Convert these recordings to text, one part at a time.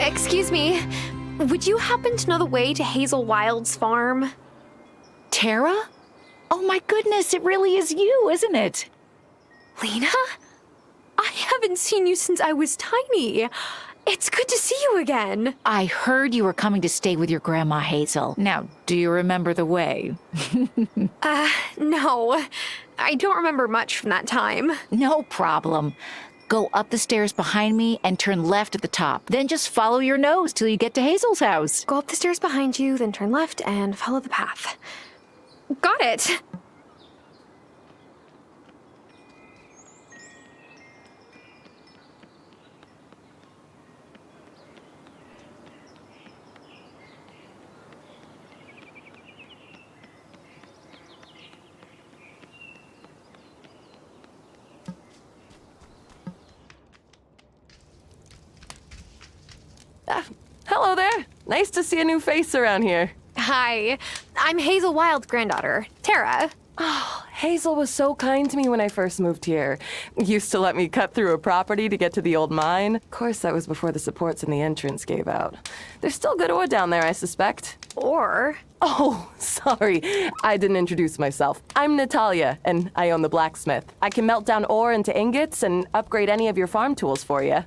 Excuse me, would you happen to know the way to Hazel Wylde's farm? Tara? Oh my goodness, it really is you, isn't it? Lena? I haven't seen you since I was tiny. It's good to see you again. I heard you were coming to stay with your grandma Hazel. Now, do you remember the way? No. I don't remember much from that time. No problem. Go up the stairs behind me and turn left at the top. Then just follow your nose till you get to Hazel's house. Go up the stairs behind you, then turn left and follow the path. Got it. Hello there. Nice to see a new face around here. Hi, I'm Hazel Wylde's granddaughter, Tara. Oh, Hazel was so kind to me when I first moved here. Used to let me cut through a property to get to the old mine. Of course, that was before the supports in the entrance gave out. There's still good ore down there, I suspect. Or... Oh, sorry. I didn't introduce myself. I'm Natalia, and I own the blacksmith. I can melt down ore into ingots and upgrade any of your farm tools for you.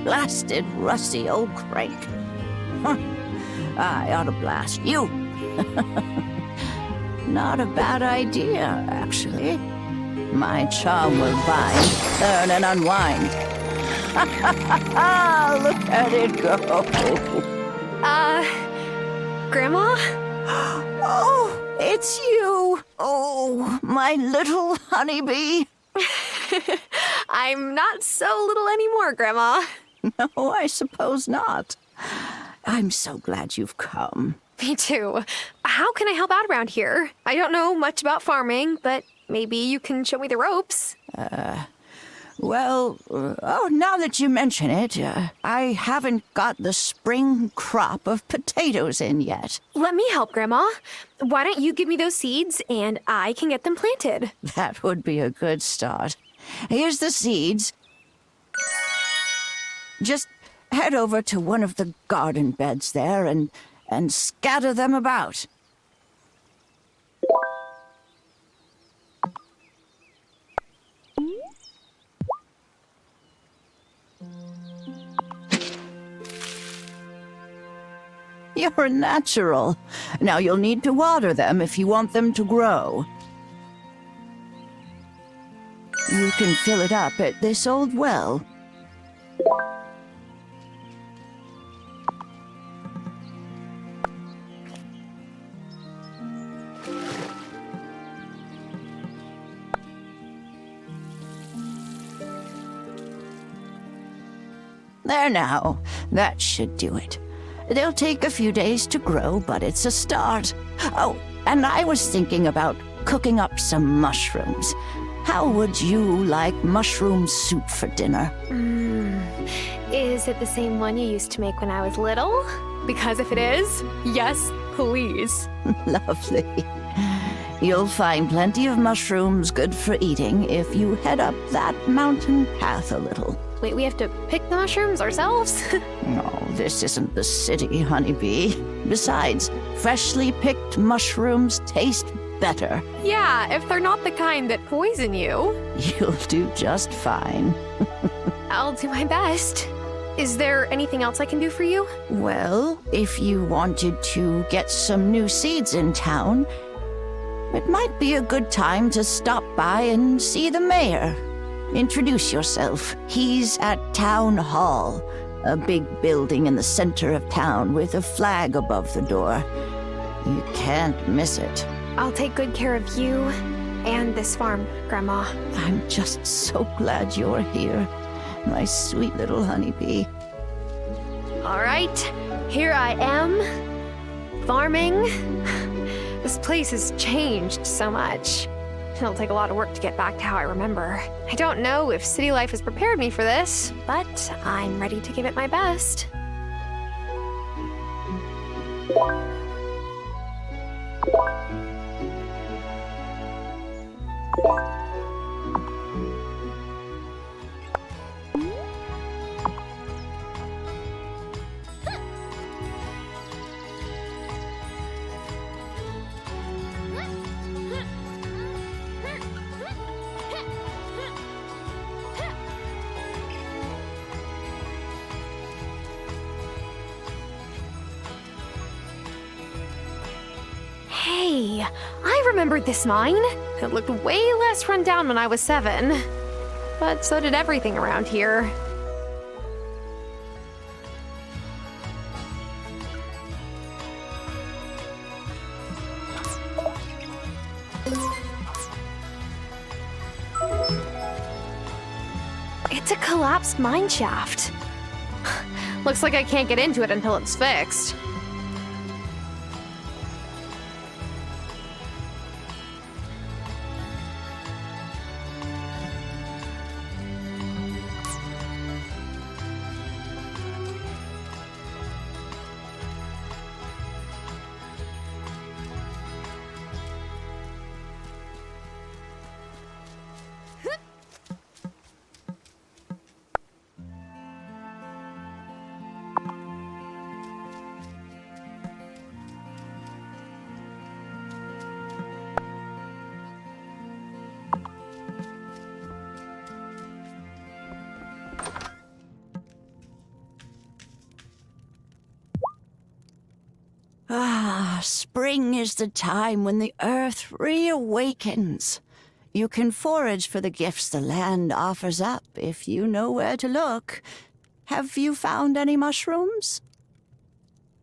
Blasted, rusty old crank. Huh. I ought to blast you. Not a bad idea, actually. My charm will bind, turn, and unwind. Look at it go. Grandma? Oh, it's you. Oh, my little honeybee. I'm not so little anymore, Grandma. No, I suppose not. I'm so glad you've come. Me too. How can I help out around here? I don't know much about farming, but maybe you can show me the ropes. Well, now that you mention it, I haven't got the spring crop of potatoes in yet. Let me help, Grandma. Why don't you give me those seeds and I can get them planted? That would be a good start. Here's the seeds. Just head over to one of the garden beds there and scatter them about. You're a natural. Now you'll need to water them if you want them to grow. You can fill it up at this old well. There now, that should do it. They'll take a few days to grow, but it's a start. Oh, and I was thinking about cooking up some mushrooms. How would you like mushroom soup for dinner? Is it the same one you used to make when I was little? Because if it is, yes, please. Lovely. You'll find plenty of mushrooms good for eating if you head up that mountain path a little. Wait, we have to pick the mushrooms ourselves? No, this isn't the city, honeybee. Besides, freshly picked mushrooms taste better. Yeah, if they're not the kind that poison you. You'll do just fine. I'll do my best. Is there anything else I can do for you? Well, if you wanted to get some new seeds in town, it might be a good time to stop by and see the mayor. Introduce yourself. He's at Town Hall, a big building in the center of town with a flag above the door. You can't miss it. I'll take good care of you and this farm, Grandma. I'm just so glad you're here, my sweet little honeybee. All right, here I am, farming. This place has changed so much. It'll take a lot of work to get back to how I remember. I don't know if city life has prepared me for this, but I'm ready to give it my best. Hey, I remembered this mine. It looked way less run down when I was 7. But so did everything around here. It's a collapsed mine shaft. Looks like I can't get into it until it's fixed. Ah, spring is the time when the earth reawakens. You can forage for the gifts the land offers up if you know where to look. Have you found any mushrooms?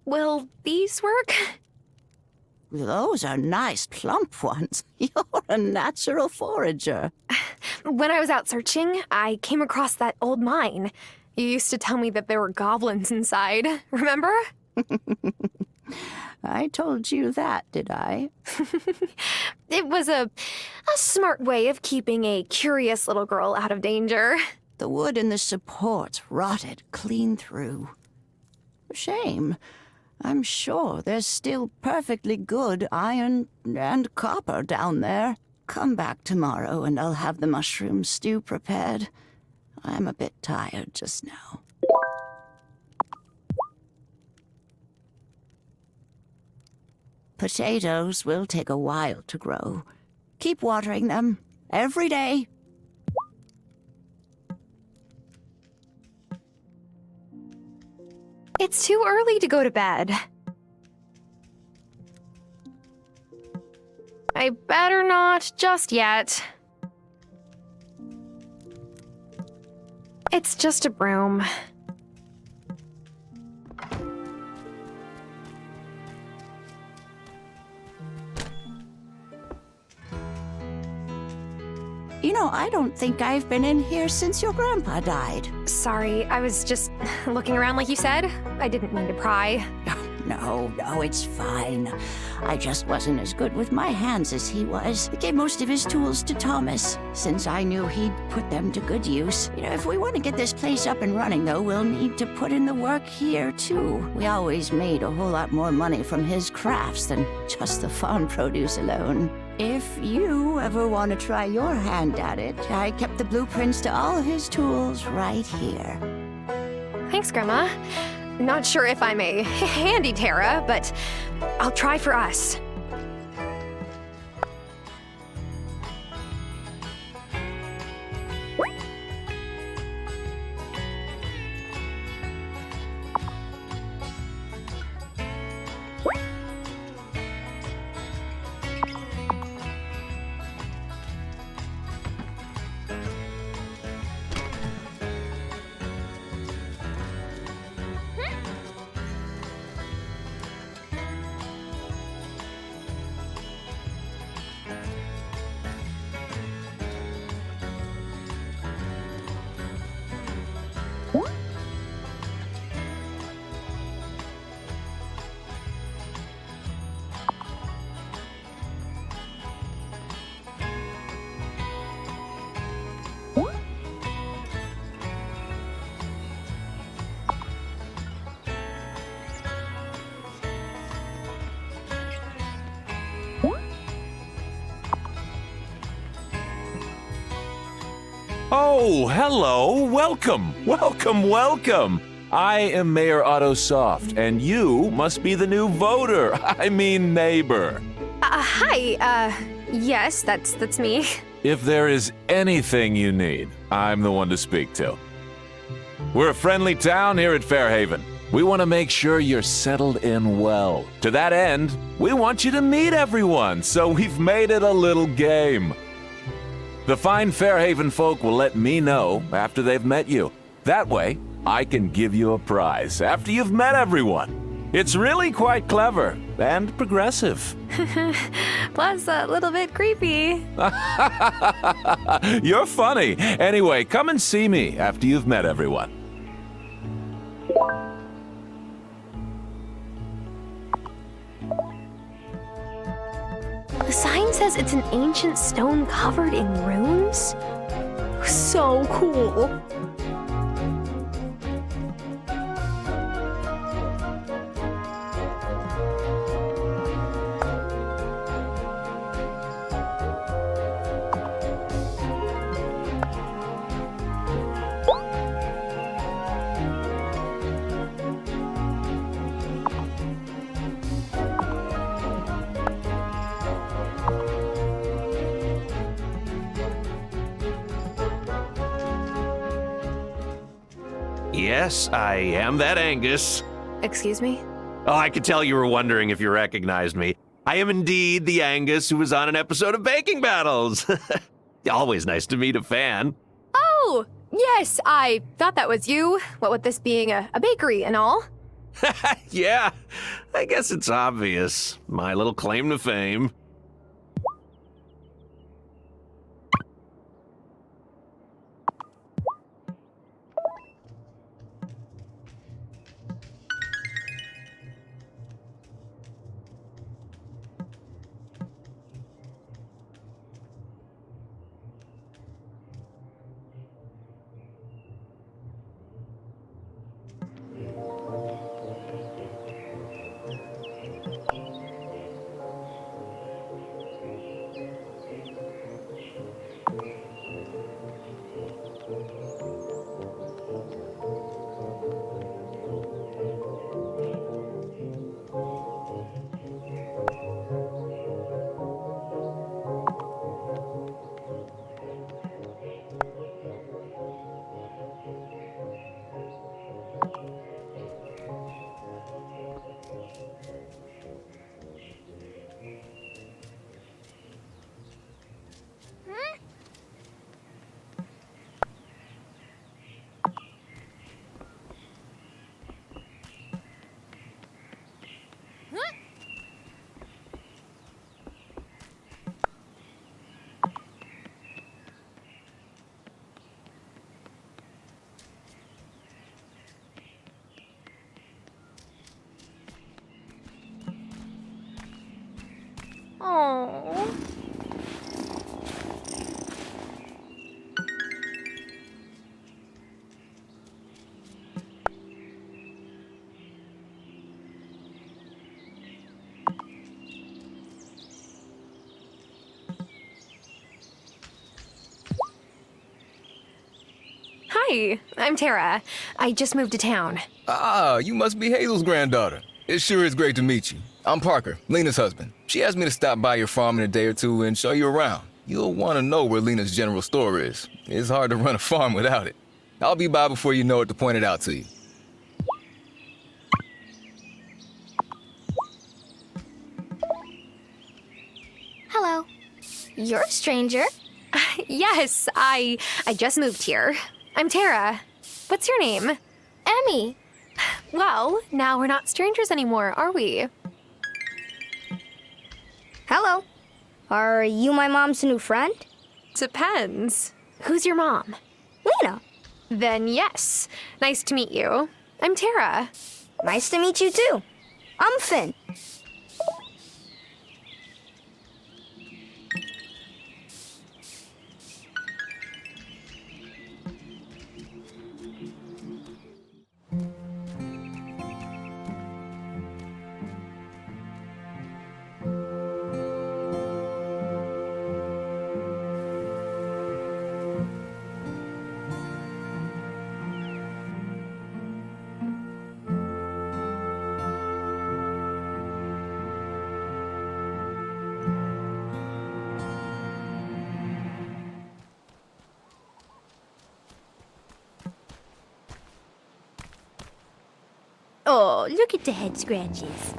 Will these work? Those are nice, plump ones. You're a natural forager. When I was out searching, I came across that old mine. You used to tell me that there were goblins inside, remember? I told you that, did I? It was a smart way of keeping a curious little girl out of danger. The wood and the supports rotted clean through. Shame. I'm sure there's still perfectly good iron and copper down there. Come back tomorrow and I'll have the mushroom stew prepared. I'm a bit tired just now. Potatoes will take a while to grow. Keep watering them every day. It's too early to go to bed. I better not just yet. It's just a broom. You know, I don't think I've been in here since your grandpa died. Sorry, I was just looking around like you said. I didn't mean to pry. No, it's fine. I just wasn't as good with my hands as he was. I gave most of his tools to Thomas, since I knew he'd put them to good use. You know, if we want to get this place up and running, though, we'll need to put in the work here, too. We always made a whole lot more money from his crafts than just the farm produce alone. If you ever want to try your hand at it, I kept the blueprints to all his tools right here. Thanks, Grandma. Not sure if I'm a handy Terra, but I'll try for us. Oh, hello. Welcome. Welcome, welcome. I am Mayor Autosoft, and you must be the new voter. I mean neighbor. Hi, yes, that's me. If there is anything you need, I'm the one to speak to. We're a friendly town here at Fairhaven. We want to make sure you're settled in well. To that end, we want you to meet everyone, so we've made it a little game. The fine Fairhaven folk will let me know after they've met you. That way, I can give you a prize after you've met everyone. It's really quite clever and progressive. Plus a little bit creepy. You're funny. Anyway, come and see me after you've met everyone. The sign says it's an ancient stone covered in runes? So cool. Yes, I am that Angus. Excuse me? Oh, I could tell you were wondering if you recognized me. I am indeed the Angus who was on an episode of Baking Battles. Always nice to meet a fan. Oh, yes, I thought that was you. What with this being a bakery and all. Yeah, I guess it's obvious. My little claim to fame. Oh. Hi, I'm Tara. I just moved to town. Ah, you must be Hazel's granddaughter. It sure is great to meet you. I'm Parker, Lena's husband. She asked me to stop by your farm in a day or two and show you around. You'll want to know where Lena's general store is. It's hard to run a farm without it. I'll be by before you know it to point it out to you. Hello. You're a stranger. Yes, I just moved here. I'm Tara. What's your name? Emmy. Well, now we're not strangers anymore, are we? Hello. Are you my mom's new friend? Depends. Who's your mom? Lena. Then yes. Nice to meet you. I'm Tara. Nice to meet you too. I'm Finn. Oh, look at the head scratches.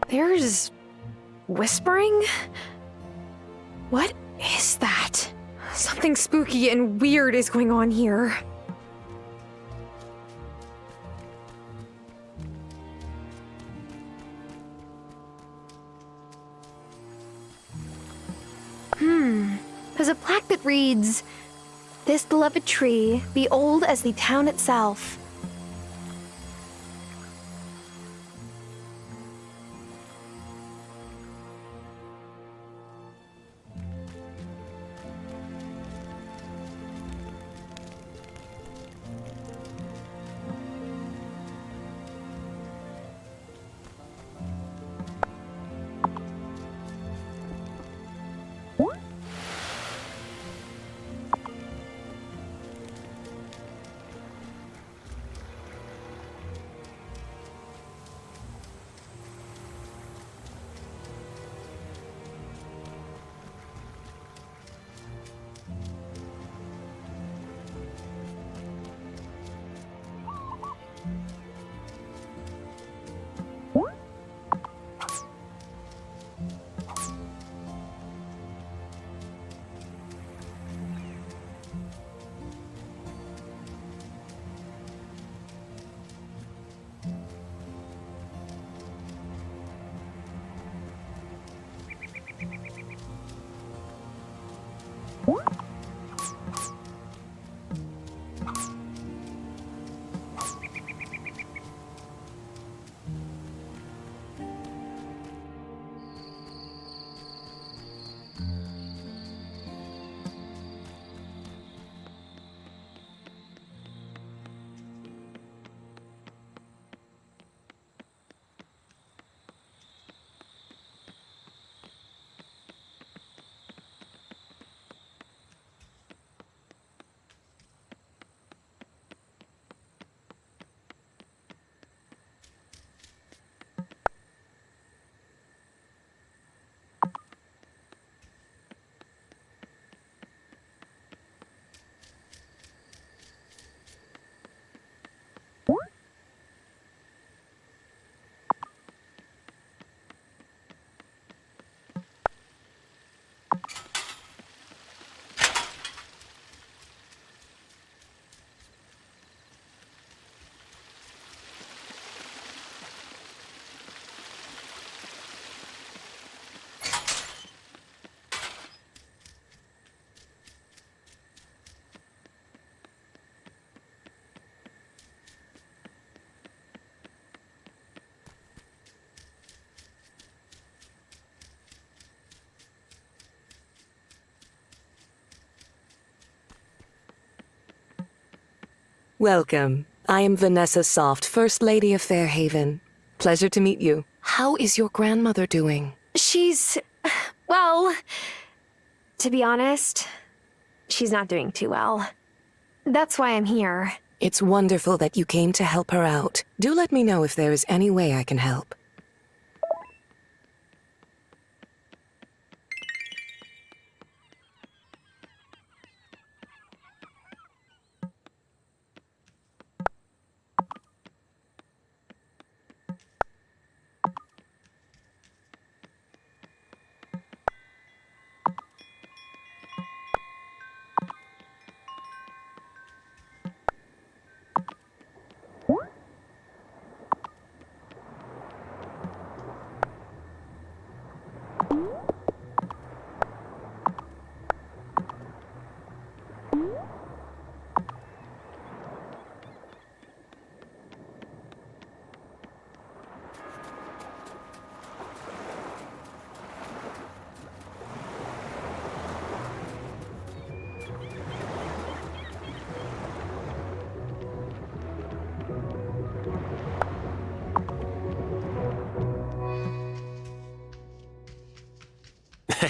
There's whispering? What is that? Something spooky and weird is going on here. There's a plaque that reads, "This beloved tree, be old as the town itself." Welcome. I am Vanessa Soft, First Lady of Fairhaven. Pleasure to meet you. How is your grandmother doing? She's, well, to be honest, she's not doing too well. That's why I'm here. It's wonderful that you came to help her out. Do let me know if there is any way I can help.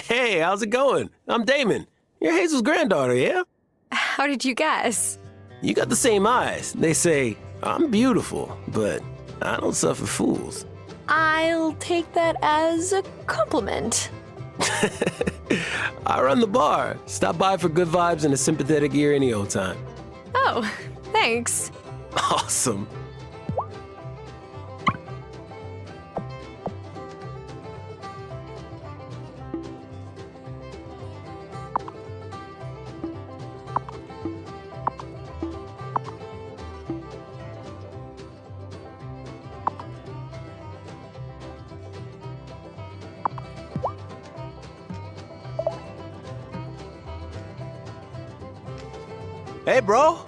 Hey, how's it going? I'm Damon. You're Hazel's granddaughter, yeah? How did you guess? You got the same eyes. They say, I'm beautiful, but I don't suffer fools. I'll take that as a compliment. I run the bar. Stop by for good vibes and a sympathetic ear any old time. Oh, thanks. Awesome. Hey, bro.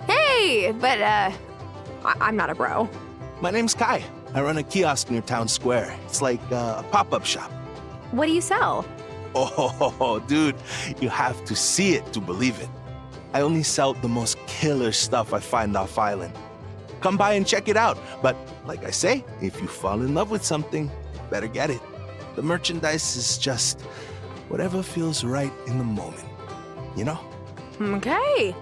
Hey, but, I'm not a bro. My name's Kai. I run a kiosk near Town Square. It's like a pop-up shop. What do you sell? Oh, dude, you have to see it to believe it. I only sell the most killer stuff I find off island. Come by and check it out. But like I say, if you fall in love with something, better get it. The merchandise is just whatever feels right in the moment, you know? Okay.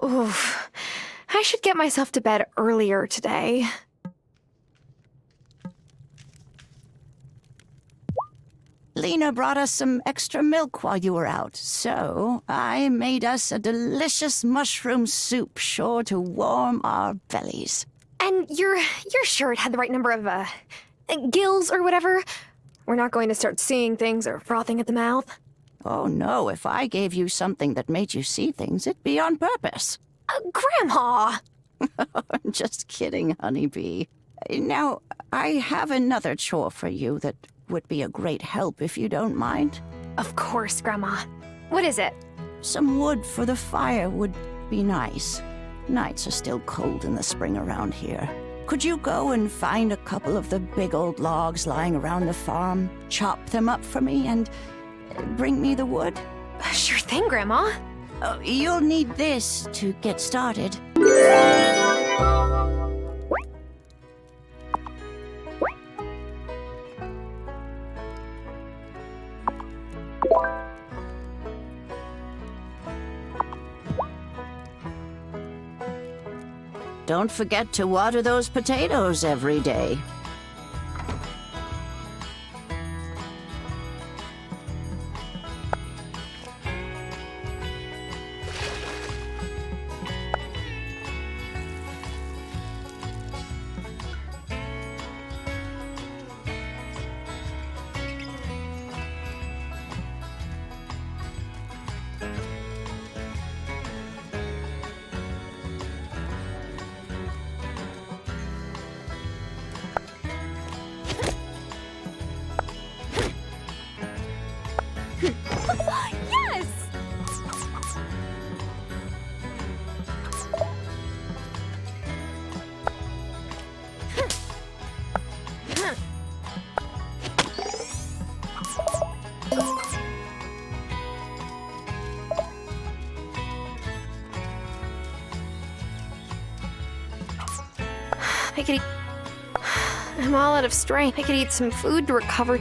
Oof. I should get myself to bed earlier today. Lena brought us some extra milk while you were out, so I made us a delicious mushroom soup sure to warm our bellies. And you're sure it had the right number of, gills or whatever? We're not going to start seeing things or frothing at the mouth? Oh no, if I gave you something that made you see things, it'd be on purpose. Grandma! I'm just kidding, honeybee. Now, I have another chore for you that would be a great help if you don't mind. Of course, Grandma. What is it? Some wood for the fire would be nice. Nights are still cold in the spring around here. Could you go and find a couple of the big old logs lying around the farm, chop them up for me, and bring me the wood? Sure thing, Grandma. You'll need this to get started. Don't forget to water those potatoes every day. Yes! I could eat. I'm all out of strength. I could eat some food to recover.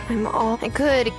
I'm all I could.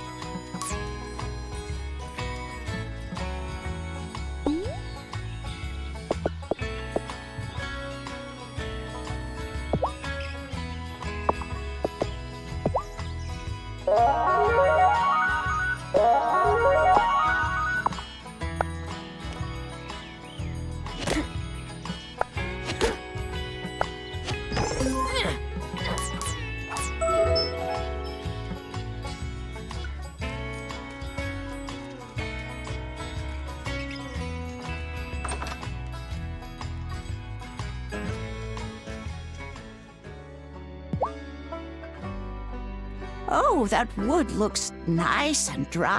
Oh, that wood looks nice and dry.